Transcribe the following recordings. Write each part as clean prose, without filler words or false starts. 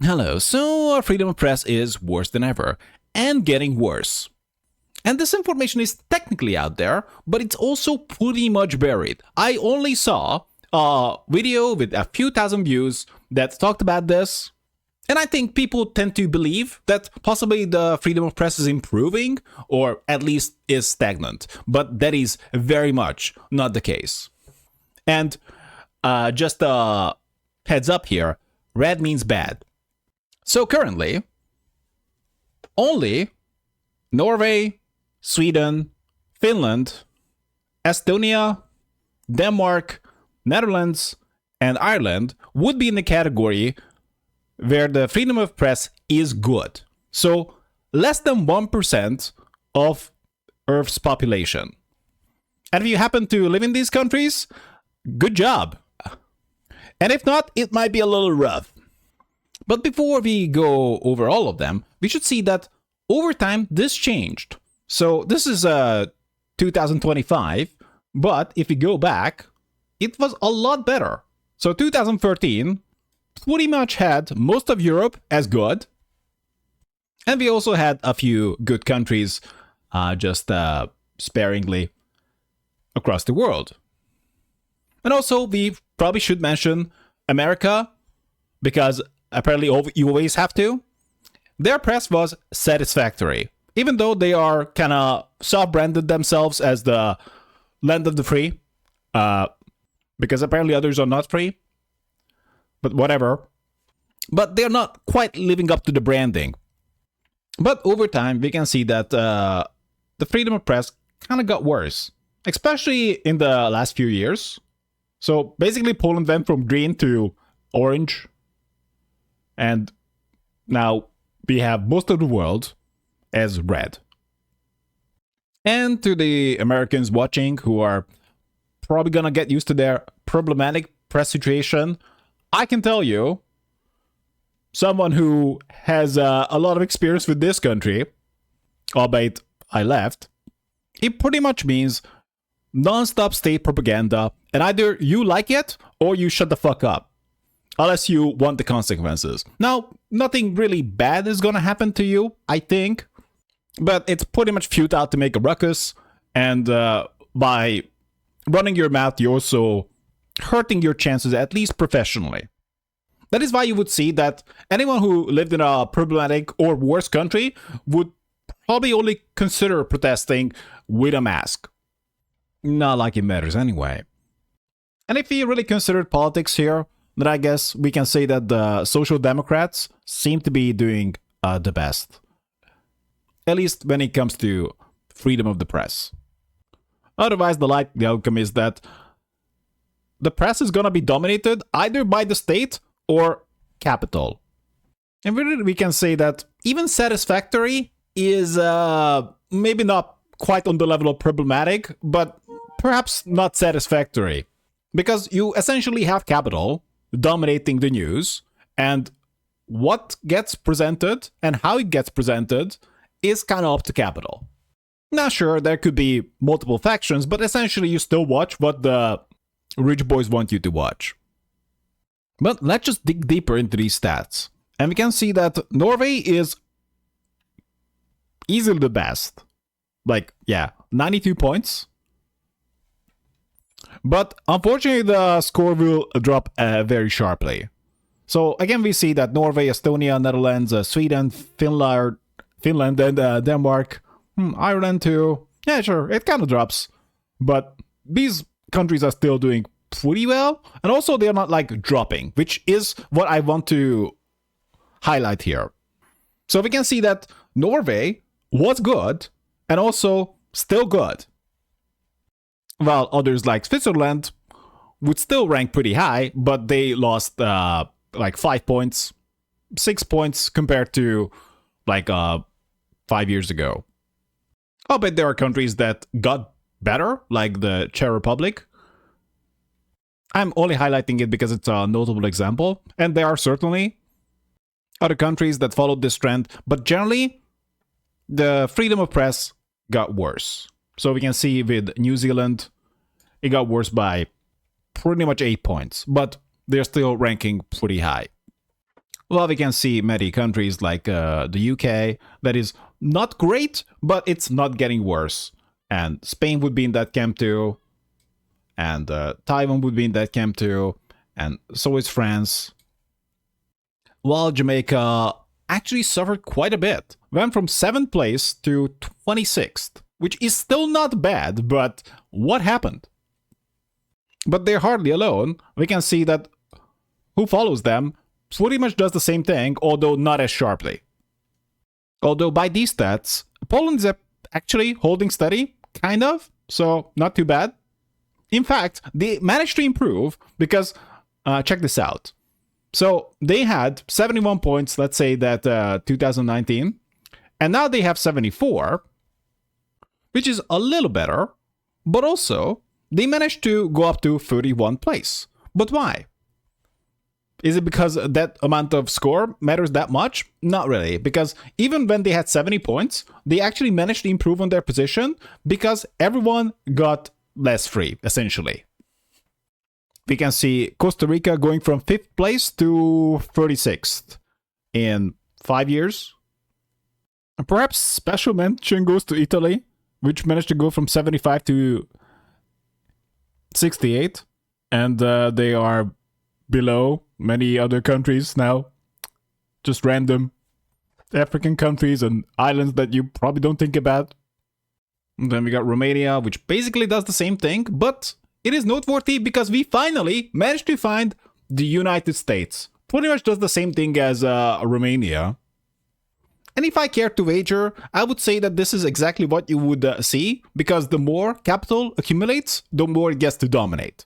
Hello, so our freedom of press is worse than ever, and getting worse. And this information is technically out there, but it's also pretty much buried. I only saw a video with a few thousand views that talked about this, and I think people tend to believe that possibly the freedom of press is improving, or at least is stagnant. But that is very much not the case. And just a heads up here, red means bad. So currently, only Norway, Sweden, Finland, Estonia, Denmark, Netherlands, and Ireland would be in the category where the freedom of press is good. So less than 1% of Earth's population. And if you happen to live in these countries, good job. And if not, it might be a little rough. But before we go over all of them, we should see that over time this changed. So this is 2025, but if we go back, it was a lot better. So 2013 pretty much had most of Europe as good. And we also had a few good countries just sparingly across the world. And also we probably should mention America, because apparently you always have to. Their press was satisfactory, even though they are kind of soft-branded themselves as the land of the free, because apparently others are not free, but whatever. But they're not quite living up to the branding. But over time, we can see that the freedom of press kind of got worse, especially in the last few years. So basically, Poland went from green to orange. And now we have most of the world as red. And to the Americans watching who are probably gonna get used to their problematic press situation, I can tell you, someone who has a lot of experience with this country, albeit I left, it pretty much means non-stop state propaganda, and either you like it or you shut the fuck up. Unless you want the consequences. Now, nothing really bad is gonna happen to you, I think. But it's pretty much futile to make a ruckus. And by running your mouth, you're also hurting your chances, at least professionally. That is why you would see that anyone who lived in a problematic or worse country would probably only consider protesting with a mask. Not like it matters anyway. And if you really considered politics here, then I guess we can say that the Social Democrats seem to be doing the best. At least when it comes to freedom of the press. Otherwise, the likely outcome is that the press is gonna be dominated either by the state or capital. And really, we can say that even satisfactory is maybe not quite on the level of problematic, but perhaps not satisfactory. Because you essentially have capital dominating the news, and what gets presented and how it gets presented is kind of up to capital. Now sure, there could be multiple factions, but essentially you still watch what the rich boys want you to watch. But let's just dig deeper into these stats. And we can see that Norway is easily the best. Like, yeah, 92 points. But unfortunately, the score will drop very sharply. So again, we see that Norway, Estonia, Netherlands, Sweden, Finland, and Denmark, Ireland too. Yeah, sure, it kind of drops. But these countries are still doing pretty well. And also, they're not like dropping, which is what I want to highlight here. So we can see that Norway was good and also still good. While others like Switzerland would still rank pretty high, but they lost like 5 points, 6 points compared to like 5 years ago. Oh, but there are countries that got better, like the Czech Republic. I'm only highlighting it because it's a notable example, and there are certainly other countries that followed this trend, but generally, the freedom of press got worse. So we can see with New Zealand, it got worse by pretty much 8 points, but they're still ranking pretty high. Well, we can see many countries like the UK that is not great, but it's not getting worse. And Spain would be in that camp too. And Taiwan would be in that camp too. And so is France. While Jamaica actually suffered quite a bit. Went from 7th place to 26th, which is still not bad, but what happened? But they're hardly alone. We can see that who follows them pretty much does the same thing, although not as sharply. Although by these stats, Poland is actually holding steady, kind of, so not too bad. In fact, they managed to improve because, check this out. So they had 71 points, let's say that 2019, and now they have 74, which is a little better, but also they managed to go up to 31 place. But why? Is it because that amount of score matters that much? Not really, because even when they had 70 points, they actually managed to improve on their position because everyone got less free, essentially. We can see Costa Rica going from 5th place to 36th in 5 years. And perhaps special mention goes to Italy, which managed to go from 75 to 68, and they are below many other countries now. Just random African countries and islands that you probably don't think about. And then we got Romania, which basically does the same thing, but it is noteworthy because we finally managed to find the United States. Pretty much does the same thing as Romania. And if I care to wager, I would say that this is exactly what you would see, because the more capital accumulates, the more it gets to dominate.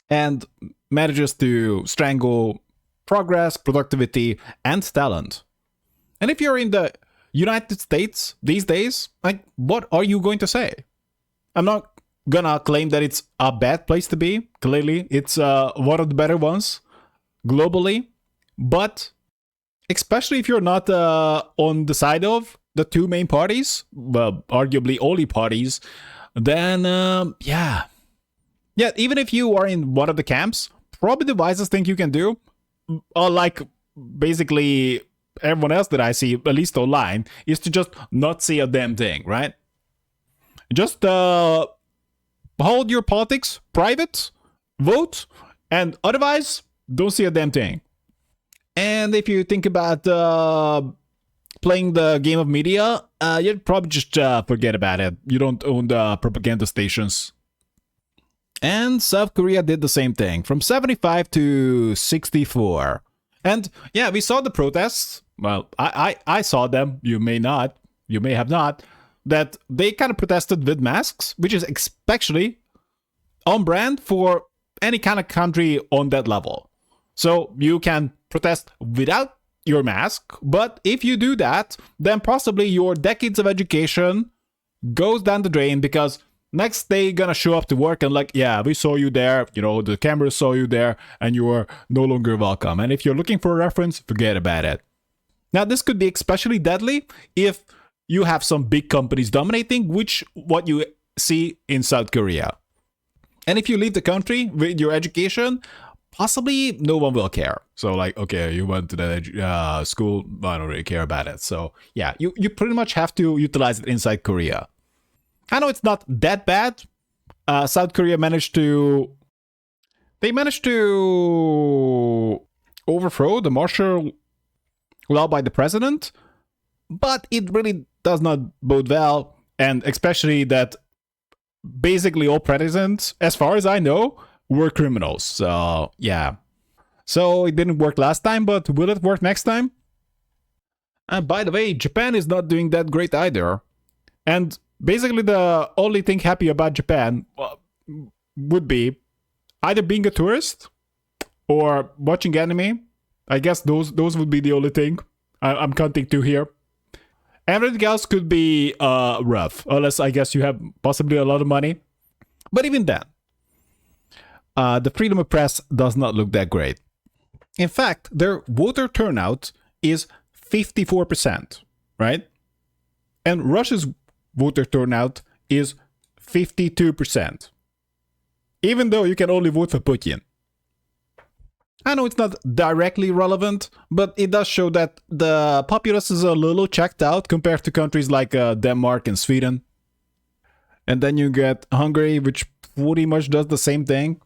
And manages to strangle progress, productivity, and talent. And if you're in the United States these days, like, what are you going to say? I'm not gonna claim that it's a bad place to be. Clearly, it's one of the better ones globally. But especially if you're not on the side of the two main parties, well, arguably only parties, then yeah, even if you are in one of the camps, probably the wisest thing you can do, like basically everyone else that I see, at least online, is to just not say a damn thing, right? Just hold your politics private, vote, and otherwise, don't say a damn thing. And if you think about playing the game of media, you'd probably just forget about it. You don't own the propaganda stations. And South Korea did the same thing, from 75 to 64. And yeah, we saw the protests. Well, I saw them. You may not. You may have not. That they kind of protested with masks, which is especially on brand for any kind of country on that level. So you can protest without your mask, but if you do that, then possibly your decades of education goes down the drain, because next they gonna show up to work and like, yeah, we saw you there, you know, the cameras saw you there, and you are no longer welcome. And if you're looking for a reference, forget about it. Now, this could be especially deadly if you have some big companies dominating, which what you see in South Korea. And if you leave the country with your education, possibly no one will care. So like, okay, you went to the school, I don't really care about it. So yeah, you pretty much have to utilize it inside Korea. I know it's not that bad. South Korea managed to overthrow the martial law by the president, but it really does not bode well. And especially that basically all presidents, as far as I know, were criminals. So yeah. So it didn't work last time, but will it work next time? And by the way, Japan is not doing that great either. And basically the only thing happy about Japan would be either being a tourist or watching anime. I guess those would be the only thing. I'm counting two here. Everything else could be rough, unless I guess you have possibly a lot of money. But even then, the freedom of press does not look that great. In fact, their voter turnout is 54%, right? And Russia's voter turnout is 52%. Even though you can only vote for Putin. I know it's not directly relevant, but it does show that the populace is a little checked out compared to countries like Denmark and Sweden. And then you get Hungary, which pretty much does the same thing.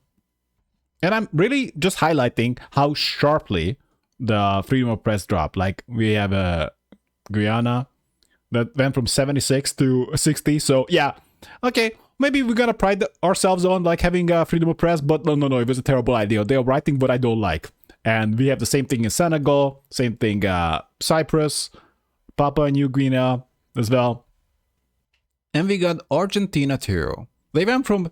And I'm really just highlighting how sharply the freedom of press dropped. Like, we have Guyana that went from 76 to 60. So, yeah, okay, maybe we're gonna pride ourselves on like having freedom of press, but no, it was a terrible idea. They are writing what I don't like. And we have the same thing in Senegal, same thing Cyprus, Papua New Guinea as well. And we got Argentina too. They went from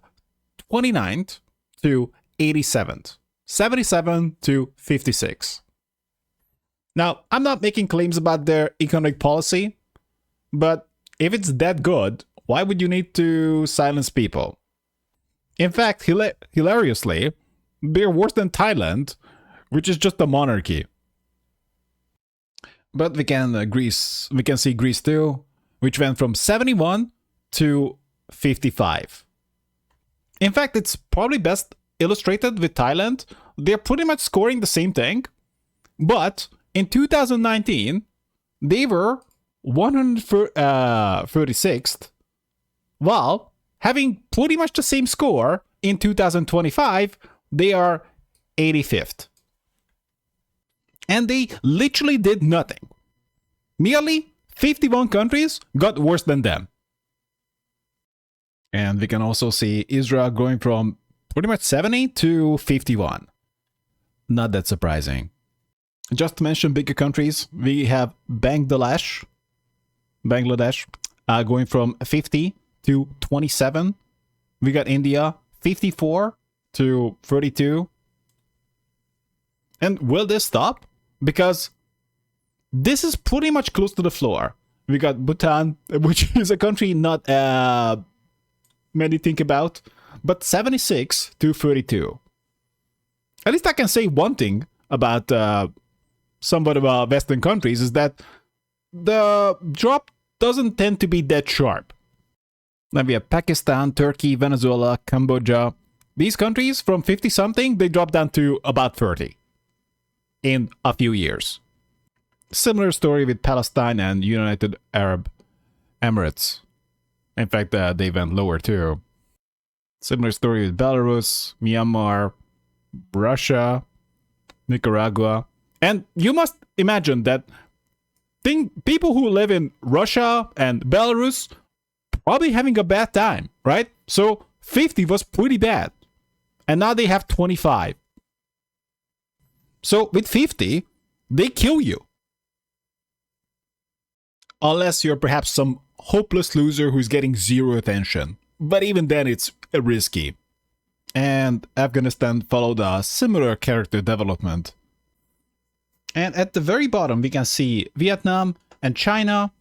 29th to 87th, 77 to 56. Now, I'm not making claims about their economic policy, but if it's that good, why would you need to silence people? In fact, hilariously, they're worse than Thailand, which is just a monarchy. But we can see Greece too, which went from 71 to 55. In fact, it's probably best illustrated with Thailand. They're pretty much scoring the same thing, but in 2019, they were 136th, while having pretty much the same score in 2025, they are 85th. And they literally did nothing. Merely 51 countries got worse than them. And we can also see Israel going from pretty much 70 to 51. Not that surprising. Just to mention bigger countries, we have Bangladesh going from 50 to 27. We got India, 54 to 32. And will this stop? Because this is pretty much close to the floor. We got Bhutan, which is a country not many think about, but 76 to 32. At least I can say one thing about somewhat of Western countries is that the drop doesn't tend to be that sharp. Then we have Pakistan, Turkey, Venezuela, Cambodia. These countries, from 50-something, they drop down to about 30 in a few years. Similar story with Palestine and United Arab Emirates. In fact, they went lower too. Similar story with Belarus, Myanmar, Russia, Nicaragua. And you must imagine that people who live in Russia and Belarus probably having a bad time, right? So 50 was pretty bad. And now they have 25. So with 50, they kill you. Unless you're perhaps some hopeless loser who's getting zero attention. But even then, it's risky. And Afghanistan followed a similar character development. And at the very bottom, we can see Vietnam and China.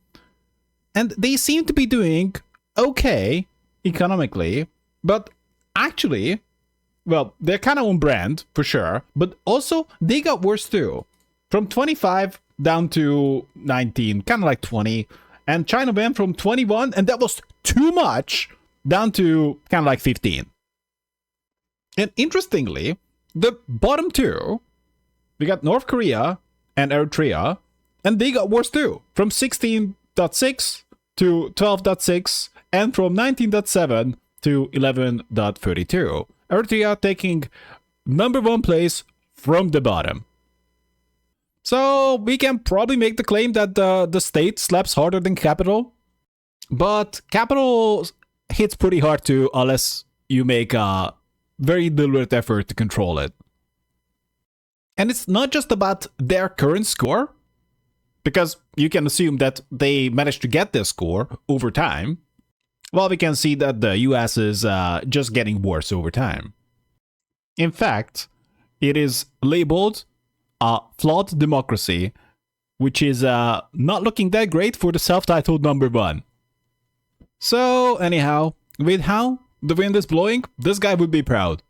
And they seem to be doing okay economically. But actually, well, they're kind of on brand, for sure. But also, they got worse too. From 25 down to 19, kind of like 20. And China went from 21, and that was too much, down to kind of like 15. And interestingly, the bottom two, we got North Korea and Eritrea, and they got worse too. From 16.6 to 12.6, and from 19.7 to 11.32. Eritrea taking number one place from the bottom. So we can probably make the claim that the state slaps harder than capital. But capital hits pretty hard too, unless you make a very deliberate effort to control it. And it's not just about their current score, because you can assume that they managed to get their score over time. Well, we can see that the US is just getting worse over time. In fact, it is labeled a flawed democracy, which is not looking that great for the self-titled number one. So anyhow, with how the wind is blowing, this guy would be proud.